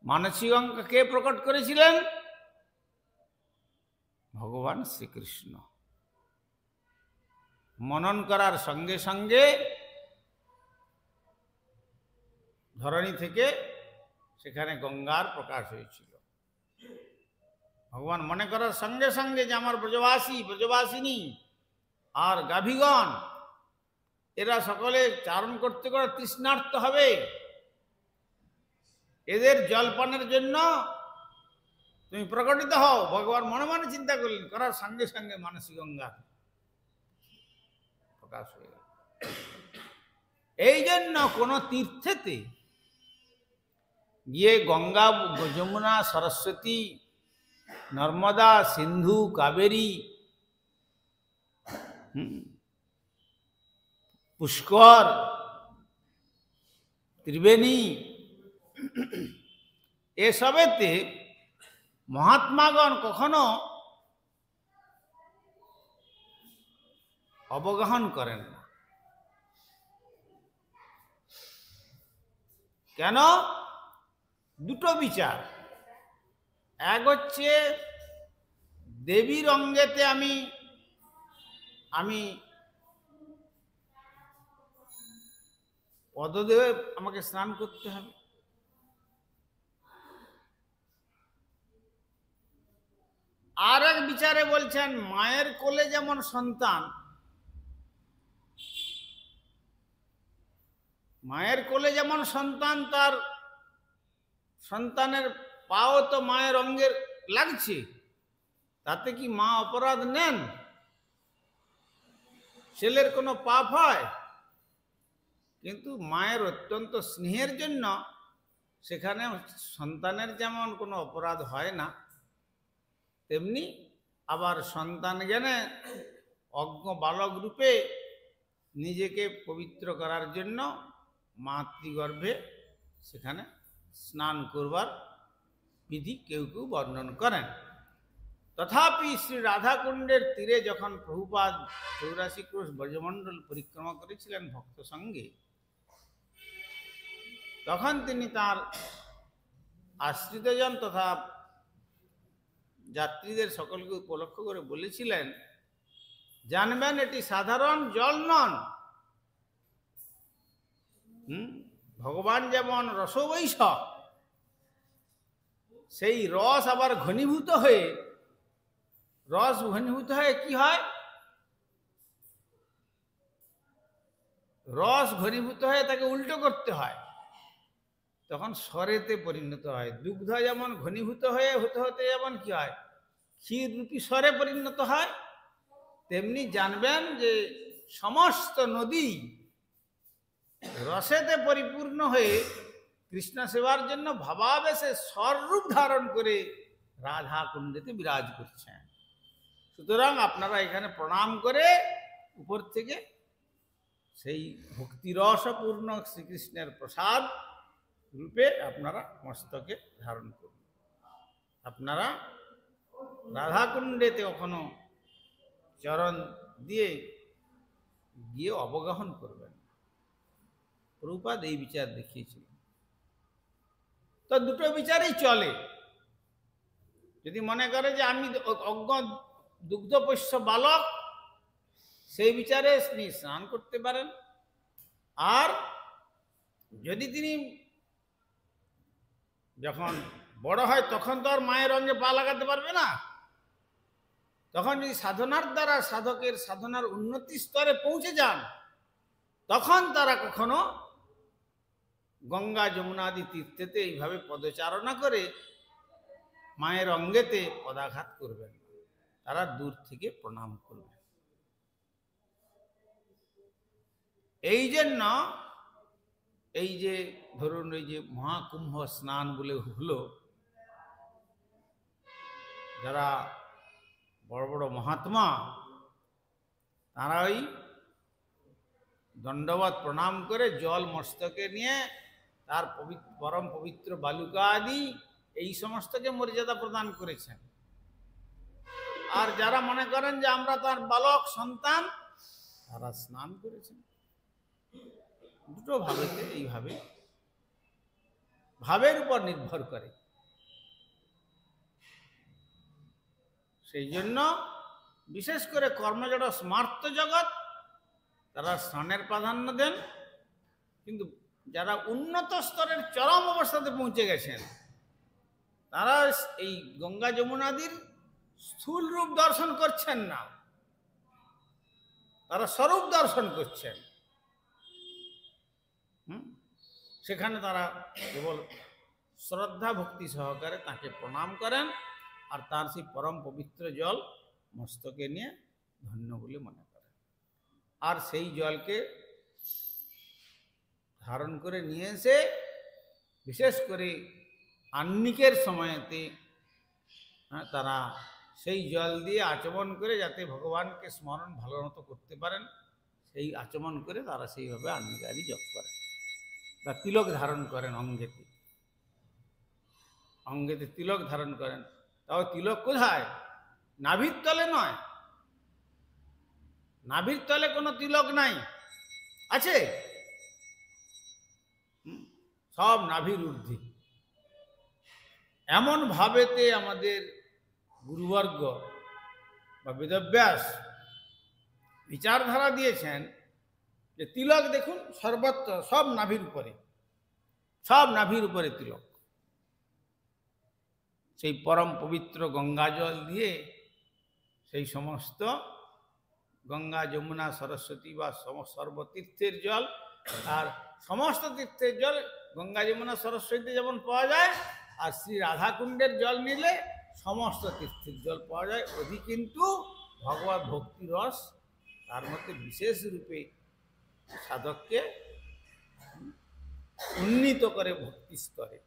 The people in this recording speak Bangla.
মানসী গঙ্গা কে প্রকট করেছিলেন? ভগবান শ্রীকৃষ্ণ। মনন করার সঙ্গে সঙ্গে ধরণী থেকে সেখানে গঙ্গার প্রকাশ হয়েছিল। ভগবান মনে করার সঙ্গে সঙ্গে যে আমার ব্রজবাসী ব্রজবাসিনী আর গাভীগণ এরা সকলে চারণ করতে করে তৃষ্ণার্ত হবে, এদের জলপানের জন্য তুমি প্রকটিত হও। ভগবান মনে মনে চিন্তা করলেন, করার সঙ্গে সঙ্গে মানসী গঙ্গা প্রকাশ হয়ে গেল। এই জন্য কোন তীর্থেতে গিয়ে গঙ্গা, যমুনা, সরস্বতী, নর্মদা, সিন্ধু, কাবেরী, পুষ্কর, ত্রিবেণী, এসবেতে মহাত্মাগণ কখনো অবগাহন করেন না। কেন? দুটো বিচার। এক হচ্ছে দেবীর অঙ্গেতে আমি পদদেবে আমাকে স্নান করতে হবে। আর এক বিচারে বলছেন মায়ের কোলে যেমন সন্তান, মায়ের কোলে যেমন সন্তান, তার সন্তানের পাও তো মায়ের অঙ্গের লাগছে, তাতে কি মা অপরাধ নেন? ছেলের কোনো পাপ হয়? কিন্তু মায়ের অত্যন্ত স্নেহের জন্য সেখানে সন্তানের যেমন কোনো অপরাধ হয় না, তেমনি আবার সন্তান জ্ঞানে অজ্ঞ বালক রূপে নিজেকে পবিত্র করার জন্য মাতৃগর্ভে সেখানে স্নান করবার বিধি কেউ কেউ বর্ণন করেন। তথাপি শ্রী রাধাকুণ্ডের তীরে যখন প্রভুপাদ 84 ক্রোশ ব্রজমণ্ডল পরিক্রমা করেছিলেন ভক্ত সঙ্গে, তখন তিনি তার আশ্রিতজন তথা যাত্রীদের সকলকে উপলক্ষ করে বলেছিলেন, জানবেন এটি সাধারণ জল নন। ভগবান যেমন রসবৈষ, সেই রস আবার ঘনীভূত হয়ে কি হয়? রস ঘনীভূত হয়ে তাকে উল্টো করতে হয়, তখন স্বরেতে পরিণত হয়। দুগ্ধ যেমন ঘনীভূত হয়ে হতে হতে যেমন কি হয়, ক্ষীর রূপী স্বরে পরিণত হয়, তেমনি জানবেন যে সমস্ত নদী রসেতে পরিপূর্ণ হয়ে কৃষ্ণ সেবার জন্য ভাবাবেশে স্বরূপ ধারণ করে রাধা কুণ্ডেতে বিরাজ করছেন। সুতরাং আপনারা এখানে প্রণাম করে উপর থেকে সেই ভক্তিরসপূর্ণ শ্রীকৃষ্ণের প্রসাদ রূপে আপনারা মস্তকে ধারণ করুন। আপনারা রাধাকুণ্ডেতে কখনো চরণ দিয়ে গিয়ে অবগাহন করবেন। প্রভুপাদ এই বিচার দেখিয়েছিলেন। তো দুটো বিচারই চলে। যদি মনে করে যে আমি অজ্ঞ দুগ্ধপোষ্য বালক, সেই বিচারে তিনি স্নান করতে পারেন। আর যদি তিনি যখন বড় হয় তখন তো আর মায়ের অঙ্গে পা লাগাতে পারবে না, তখন যদি সাধনার দ্বারা সাধকের সাধনার উন্নতি স্তরে পৌঁছে যান, তখন তারা কখনো গঙ্গা যমুনাদি তীর্থেতে এইভাবে পদচারণা করে মায়ের অঙ্গেতে পদাঘাত করবেন, তারা দূর থেকে প্রণাম করবেন। এই জন্য এই যে ধরুন এই যে মহাকুম্ভ স্নান বলে হলো, যারা বড় বড় মহাত্মা তারা ওই দণ্ডবত প্রণাম করে জল মস্তকে নিয়ে তার পরম পবিত্র বালুকা আদি এই সমস্তকে মর্যাদা প্রদান করেছেন। আর যারা মনে করেন যে আমরা তার বালক সন্তান, তারা স্নান করেছেন। দুটো ভাবেতে এইভাবে ভাবের উপর নির্ভর করে। সেই জন্য বিশেষ করে কর্মজড় স্মার্ত জগৎ তারা স্নানের প্রাধান্য দেন, কিন্তু যারা উন্নত স্তরের চরম অবস্থাতে পৌঁছে গেছেন তারা এই গঙ্গা যমুনাদির স্থূল রূপ দর্শন করছেন না, তারা স্বরূপ দর্শন করছেন। সেখানে তারা কেবল শ্রদ্ধা ভক্তি সহকারে তাকে প্রণাম করেন আর তার সেই পরম পবিত্র জল মস্তকে নিয়ে ধন্য বলে মনে করেন। আর সেই জলকে ধারণ করে নিয়ে এসে বিশেষ করে আহ্নিকের সময়তে তারা সেই জল দিয়ে আচমন করে যাতে ভগবানকে স্মরণ ভালো মতো করতে পারেন, সেই আচমন করে তারা সেইভাবে আহ্নিকাদি জপ করেন বা তিলক ধারণ করেন। অঙ্গেতে অঙ্গেতে তিলক ধারণ করেন। তাও তিলক কোথায়? নাভির তলে নয়। নাভির তলে কোনো তিলক নাই, আছে? সব নাভির ঊর্ধ্বে। এমন ভাবেতে আমাদের গুরুবর্গ বা বেদব্যাস বিচারধারা দিয়েছেন যে তিলক দেখুন সর্বত্র, সব নাভির উপরে, সব নাভির উপরে তিলক। সেই পরম পবিত্র গঙ্গা জল দিয়ে সেই সমস্ত গঙ্গা যমুনা সরস্বতী বা সর্বতীর্থের জল, আর সমস্ত তীর্থের জল গঙ্গা যমুনা সরস্বতীতে যেমন পাওয়া যায়, আর শ্রী রাধাকুণ্ডের জল নিলে সমস্ত তীর্থের জল পাওয়া যায়। ওদি কিন্তু ভগবত ভক্তি রস তার মধ্যে বিশেষ রূপে সাধককে উন্নীত করে ভক্তি স্তরে।